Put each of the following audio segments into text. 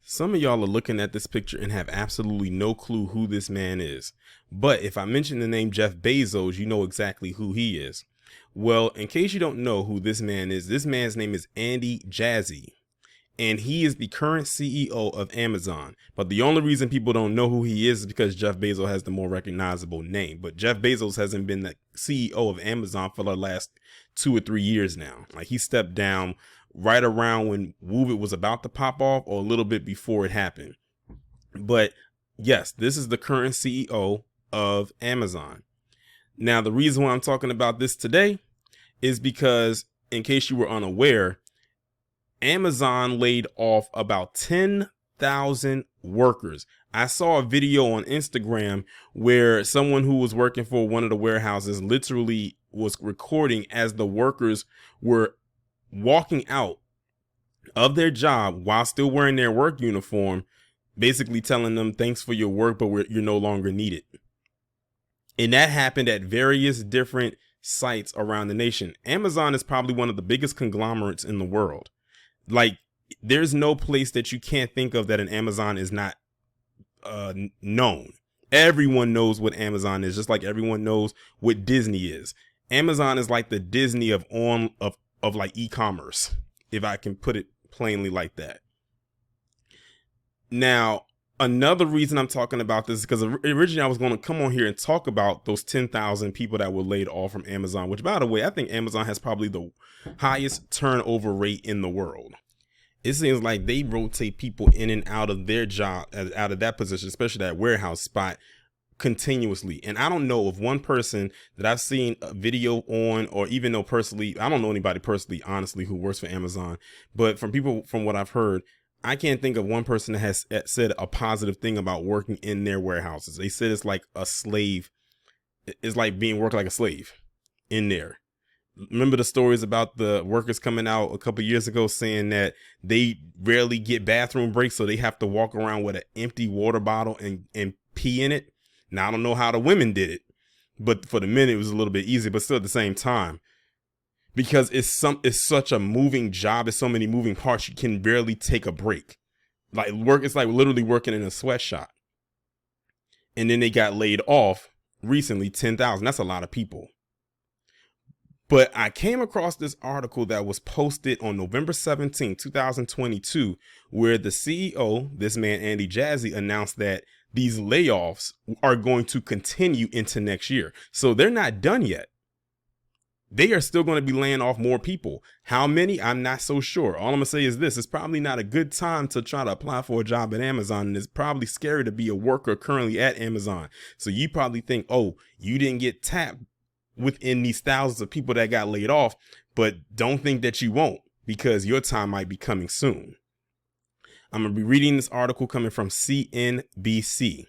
Some of y'all are looking at this picture and have absolutely no clue who this man is. But if I mention the name Jeff Bezos, you know exactly who he is. Well, in case you don't know who this man is, this man's name is Andy Jassy. And he is the current CEO of Amazon. But the only reason people don't know who he is because Jeff Bezos has the more recognizable name. But Jeff Bezos hasn't been the CEO of Amazon for the last 2 or 3 years now. Like, he stepped down right around when Woovid was about to pop off, or a little bit before it happened. But yes, this is the current CEO of Amazon. Now, the reason why I'm talking about this today is because, in case you were unaware, Amazon laid off about 10,000 workers. I saw a video on Instagram where someone who was working for one of the warehouses literally was recording as the workers were walking out of their job while still wearing their work uniform, basically telling them, thanks for your work, but you're no longer needed. And that happened at various different sites around the nation. Amazon is probably one of the biggest conglomerates in the world. Like, there's no place that you can't think of that an Amazon is not known. Everyone knows what Amazon is, just like everyone knows what Disney is. Amazon is like the Disney of like e-commerce, if I can put it plainly like that. Now, another reason I'm talking about this is because originally I was going to come on here and talk about those 10,000 people that were laid off from Amazon, which, by the way, I think Amazon has probably the highest turnover rate in the world. It seems like they rotate people in and out of their job, out of that position, especially that warehouse spot, continuously. And I don't know of one person that I've seen a video on, or even know personally, I don't know anybody personally, honestly, who works for Amazon, but from people, from what I've heard, I can't think of one person that has said a positive thing about working in their warehouses. They said it's like a slave. It's like being worked like a slave in there. Remember the stories about the workers coming out a couple years ago saying that they rarely get bathroom breaks, so they have to walk around with an empty water bottle and pee in it. Now, I don't know how the women did it, but for the men, it was a little bit easy, but still at the same time, because it's such a moving job. It's so many moving parts. You can barely take a break. It's like literally working in a sweatshop. And then they got laid off recently, 10,000. That's a lot of people. But I came across this article that was posted on November 17, 2022, where the CEO, this man, Andy Jassy, announced that these layoffs are going to continue into next year. So they're not done yet. They are still going to be laying off more people. How many? I'm not so sure. All I'm going to say is this: it's probably not a good time to try to apply for a job at Amazon. And it's probably scary to be a worker currently at Amazon. So you probably think, oh, you didn't get tapped within these thousands of people that got laid off, but don't think that you won't, because your time might be coming soon. I'm going to be reading this article coming from CNBC.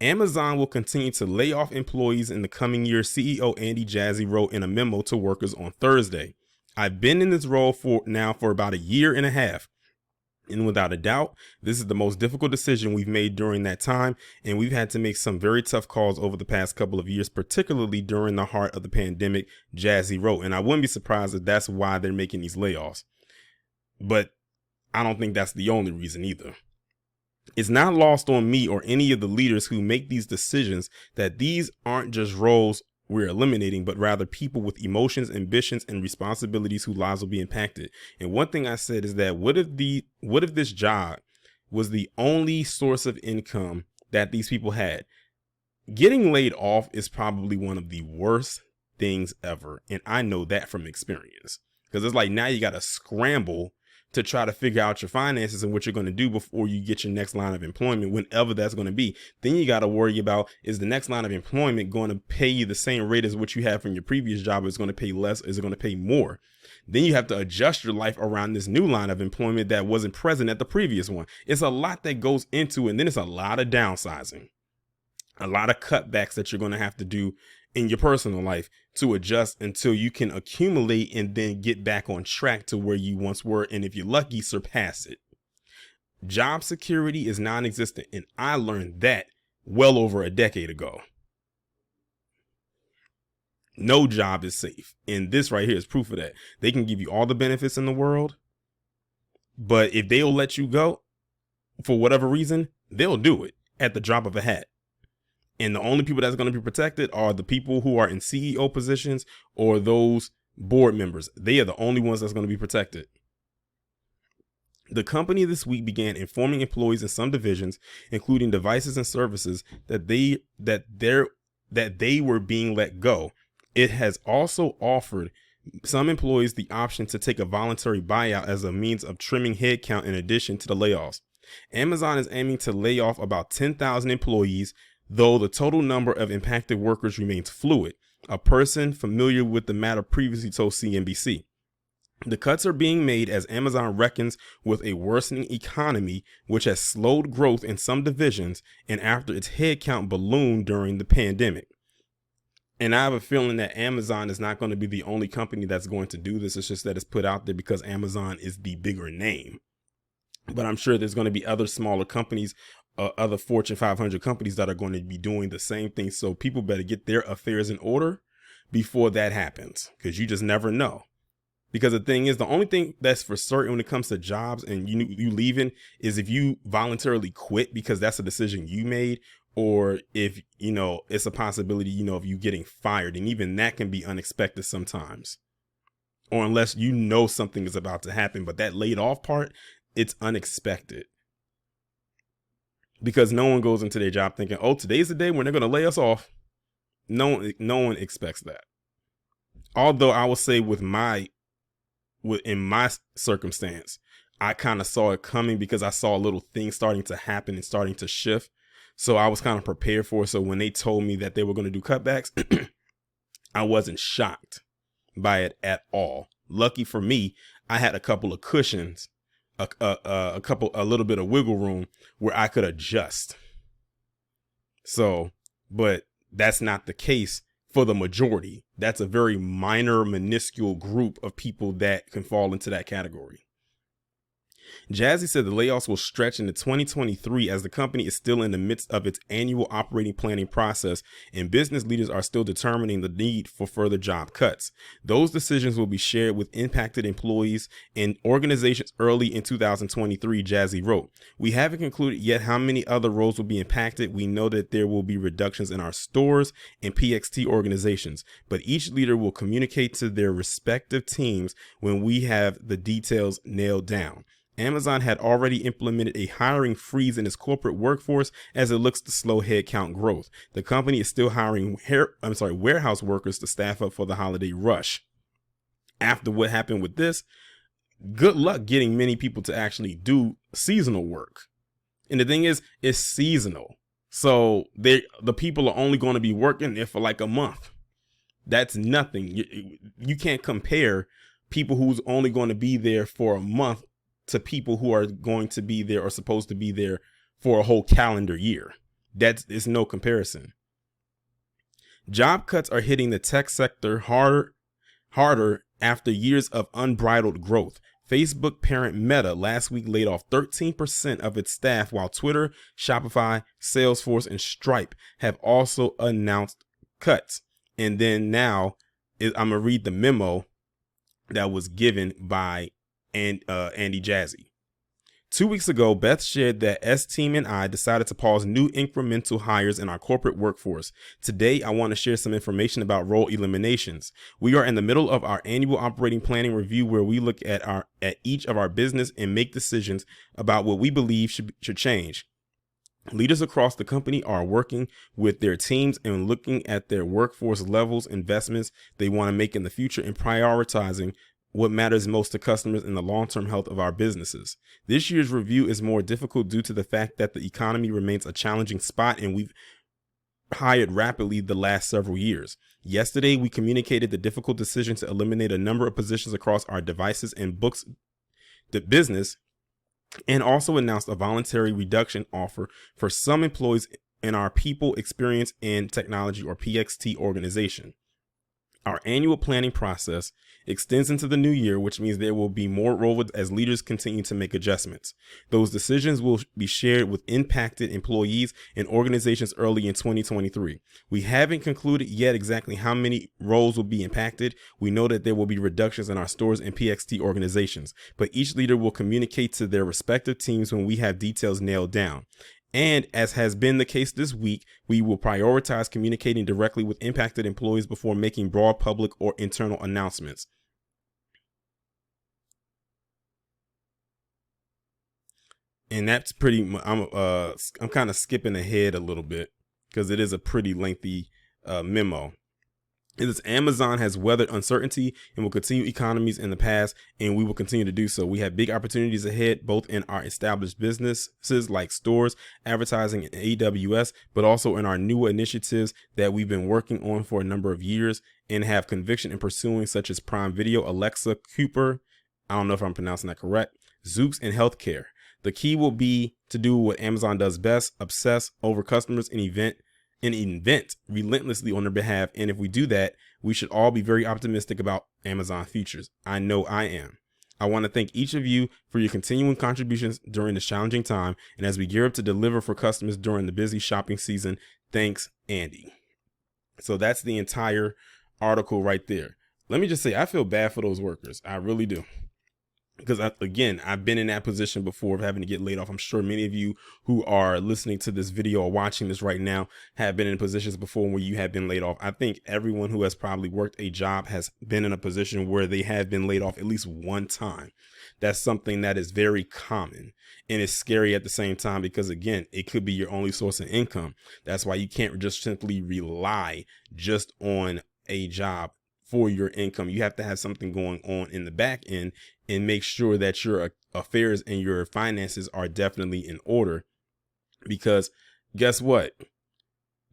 Amazon will continue to lay off employees in the coming year, CEO Andy Jassy wrote in a memo to workers on Thursday. I've been in this role for about a year and a half. And without a doubt, this is the most difficult decision we've made during that time. And we've had to make some very tough calls over the past couple of years, particularly during the heart of the pandemic, Jassy wrote. And I wouldn't be surprised if that's why they're making these layoffs. But I don't think that's the only reason either. It's not lost on me or any of the leaders who make these decisions that these aren't just roles we're eliminating, but rather people with emotions, ambitions, and responsibilities whose lives will be impacted. And one thing I said is that what if this job was the only source of income that these people had? Getting laid off is probably one of the worst things ever. And I know that from experience, because it's like now you got to scramble to try to figure out your finances and what you're going to do before you get your next line of employment, whenever that's going to be. Then you got to worry about, is the next line of employment going to pay you the same rate as what you had from your previous job? Is it going to pay less? Is it going to pay more? Then you have to adjust your life around this new line of employment that wasn't present at the previous one. It's a lot that goes into it. And then it's a lot of downsizing, a lot of cutbacks that you're going to have to do in your personal life to adjust until you can accumulate and then get back on track to where you once were. And if you're lucky, surpass it. Job security is non-existent. And I learned that well over a decade ago. No job is safe. And this right here is proof of that. They can give you all the benefits in the world, but if they'll let you go, for whatever reason, they'll do it at the drop of a hat. And the only people that's going to be protected are the people who are in CEO positions or those board members. They are the only ones that's going to be protected. The company this week began informing employees in some divisions, including devices and services, that they were being let go. It has also offered some employees the option to take a voluntary buyout as a means of trimming headcount in addition to the layoffs. Amazon is aiming to lay off about 10,000 employees, though the total number of impacted workers remains fluid. A person familiar with the matter previously told CNBC. The cuts are being made as Amazon reckons with a worsening economy, which has slowed growth in some divisions and after its headcount ballooned during the pandemic. And I have a feeling that Amazon is not going to be the only company that's going to do this. It's just that it's put out there because Amazon is the bigger name. But I'm sure there's going to be other smaller companies, other Fortune 500 companies that are going to be doing the same thing. So people better get their affairs in order before that happens, because you just never know. Because the thing is, the only thing that's for certain when it comes to jobs and you leaving is if you voluntarily quit because that's a decision you made, or if, it's a possibility, of you getting fired. And even that can be unexpected sometimes, or unless something is about to happen. But that laid off part, it's unexpected, because no one goes into their job thinking, oh, today's the day when they're going to lay us off. No one expects that. Although I will say in my circumstance, I kind of saw it coming because I saw little things starting to happen and starting to shift. So I was kind of prepared for it. So when they told me that they were going to do cutbacks, I wasn't shocked by it at all. Lucky for me, I had a couple of cushions, a little bit of wiggle room where I could adjust. So, but that's not the case for the majority. That's a very minor, minuscule group of people that can fall into that category. Jassy said the layoffs will stretch into 2023 as the company is still in the midst of its annual operating planning process and business leaders are still determining the need for further job cuts. Those decisions will be shared with impacted employees and organizations early in 2023, Jassy wrote. We haven't concluded yet how many other roles will be impacted. We know that there will be reductions in our stores and PXT organizations, but each leader will communicate to their respective teams when we have the details nailed down. Amazon had already implemented a hiring freeze in its corporate workforce as it looks to slow headcount growth. The company is still hiring warehouse workers to staff up for the holiday rush. After what happened with this, good luck getting many people to actually do seasonal work. And the thing is, it's seasonal. So the people are only going to be working there for like a month. That's nothing. You can't compare people who's only going to be there for a month to people who are going to be there or supposed to be there for a whole calendar year. It's no comparison. Job cuts are hitting the tech sector harder after years of unbridled growth. Facebook parent Meta last week laid off 13% of its staff, while Twitter, Shopify, Salesforce, and Stripe have also announced cuts. And then now I'm going to read the memo that was given by Andy Jassy. 2 weeks ago, Beth shared that S-Team and I decided to pause new incremental hires in our corporate workforce. Today, I want to share some information about role eliminations. We are in the middle of our annual operating planning review where we look at each of our business and make decisions about what we believe should change. Leaders across the company are working with their teams and looking at their workforce levels, investments they want to make in the future, and prioritizing what matters most to customers and the long-term health of our businesses. This year's review is more difficult due to the fact that the economy remains a challenging spot and we've hired rapidly the last several years. Yesterday, we communicated the difficult decision to eliminate a number of positions across our devices and books business, and also announced a voluntary reduction offer for some employees in our people experience and technology or PXT organization. Our annual planning process extends into the new year, which means there will be more roles as leaders continue to make adjustments. Those decisions will be shared with impacted employees and organizations early in 2023. We haven't concluded yet exactly how many roles will be impacted. We know that there will be reductions in our stores and PXT organizations, but each leader will communicate to their respective teams when we have details nailed down. And as has been the case this week, we will prioritize communicating directly with impacted employees before making broad public or internal announcements. And that's pretty much, I'm kind of skipping ahead a little bit because it is a pretty lengthy memo. It is Amazon has weathered uncertainty and will continue economies in the past, and we will continue to do so. We have big opportunities ahead, both in our established businesses like stores, advertising, and AWS, but also in our newer initiatives that we've been working on for a number of years and have conviction in pursuing, such as Prime Video, Alexa, Cooper, I don't know if I'm pronouncing that correct, Zoox, and healthcare. The key will be to do what Amazon does best, obsess over customers and invent relentlessly on their behalf. And if we do that, we should all be very optimistic about Amazon futures. I know I am. I want to thank each of you for your continuing contributions during this challenging time. And as we gear up to deliver for customers during the busy shopping season, thanks, Andy. So that's the entire article right there. Let me just say, I feel bad for those workers. I really do. Because I've been in that position before of having to get laid off. I'm sure many of you who are listening to this video or watching this right now have been in positions before where you have been laid off. I think everyone who has probably worked a job has been in a position where they have been laid off at least one time. That's something that is very common, and it's scary at the same time because, again, it could be your only source of income. That's why you can't just simply rely just on a job for your income. You have to have something going on in the back end and make sure that your affairs and your finances are definitely in order. Because guess what?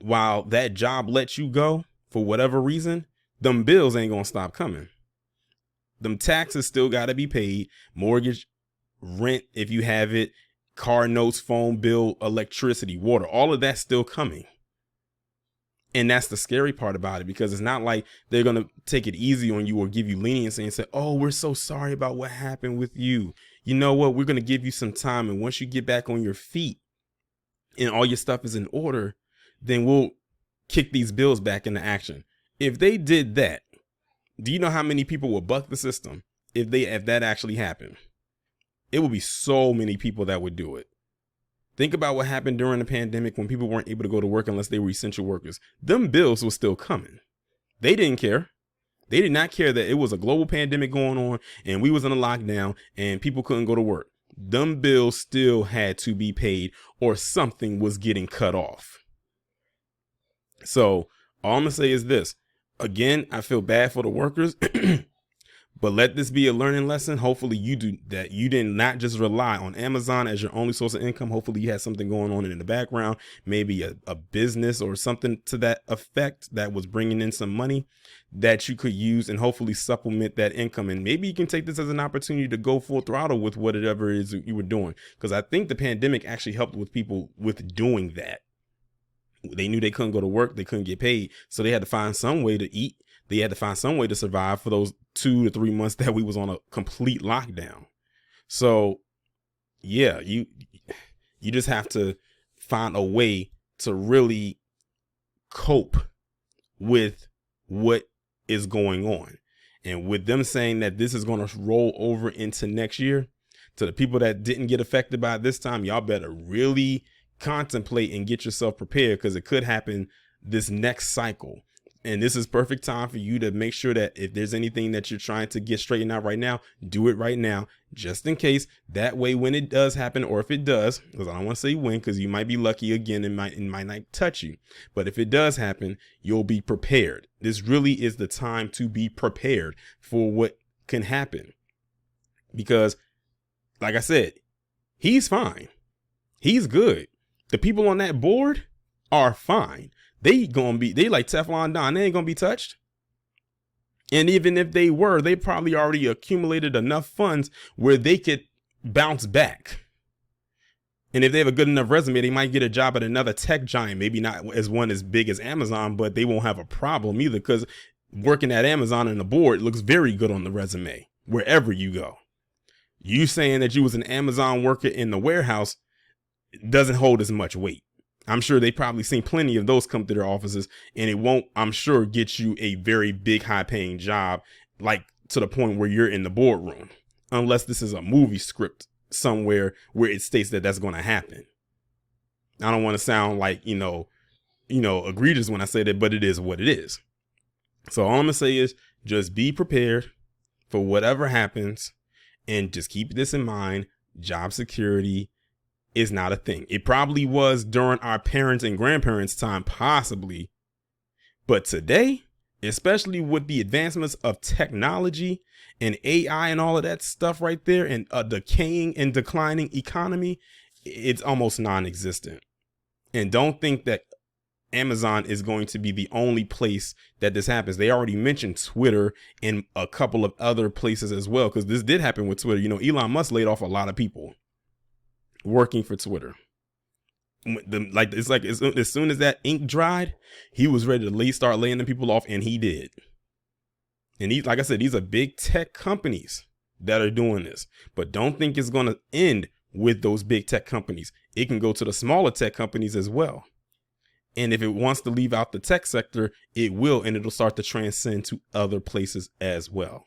While that job lets you go for whatever reason, them bills ain't gonna stop coming. Them taxes still gotta be paid, mortgage, rent if you have it, car notes, phone bill, electricity, water, all of that's still coming. And that's the scary part about it, because it's not like they're going to take it easy on you or give you leniency and say, oh, we're so sorry about what happened with you. You know what? We're going to give you some time. And once you get back on your feet and all your stuff is in order, then we'll kick these bills back into action. If they did that, do you know how many people would buck the system if that actually happened? It would be so many people that would do it. Think about what happened during the pandemic when people weren't able to go to work unless they were essential workers. Them bills were still coming. They didn't care. They did not care that it was a global pandemic going on and we was in a lockdown and people couldn't go to work. Them bills still had to be paid or something was getting cut off. So all I'm gonna say is this. Again, I feel bad for the workers. But let this be a learning lesson. Hopefully you do that. You did not just rely on Amazon as your only source of income. Hopefully you had something going on in the background, maybe a business or something to that effect that was bringing in some money that you could use and hopefully supplement that income. And maybe you can take this as an opportunity to go full throttle with whatever it is you were doing. Because I think the pandemic actually helped with people with doing that. They knew they couldn't go to work. They couldn't get paid. So they had to find some way to eat. They had to find some way to survive for those 2 to 3 months that we was on a complete lockdown. So yeah, you just have to find a way to really cope with what is going on. And with them saying that this is going to roll over into next year, to the people that didn't get affected by it this time, y'all better really contemplate and get yourself prepared, because it could happen this next cycle. And this is perfect time for you to make sure that if there's anything that you're trying to get straightened out right now, do it right now, just in case. That way, when it does happen, or if it does, because I don't want to say when, because you might be lucky again, it might not touch you. But if it does happen, you'll be prepared. This really is the time to be prepared for what can happen. Because, like I said, he's fine. He's good. The people on that board are fine. They like Teflon Don. They ain't gonna be touched. And even if they were, they probably already accumulated enough funds where they could bounce back. And if they have a good enough resume, they might get a job at another tech giant. Maybe not as big as Amazon, but they won't have a problem either, because working at Amazon and the board looks very good on the resume wherever you go. You saying that you was an Amazon worker in the warehouse doesn't hold as much weight. I'm sure they probably seen plenty of those come to their offices, and it won't, I'm sure, get you a very big, high paying job, like to the point where you're in the boardroom, unless this is a movie script somewhere where it states that that's going to happen. I don't want to sound like, egregious when I say that, but it is what it is. So all I'm gonna say is just be prepared for whatever happens, and just keep this in mind. Job security is not a thing. It probably was during our parents' and grandparents' time, possibly. But today, especially with the advancements of technology and AI and all of that stuff right there, and a decaying and declining economy, it's almost non-existent. And don't think that Amazon is going to be the only place that this happens. They already mentioned Twitter and a couple of other places as well, because this did happen with Twitter. Elon Musk laid off a lot of people working for Twitter. As soon as that ink dried, he was ready to start laying the people off, and he did. And like I said, these are big tech companies that are doing this, but don't think it's going to end with those big tech companies. It can go to the smaller tech companies as well. And if it wants to leave out the tech sector, it will, and it'll start to transcend to other places as well.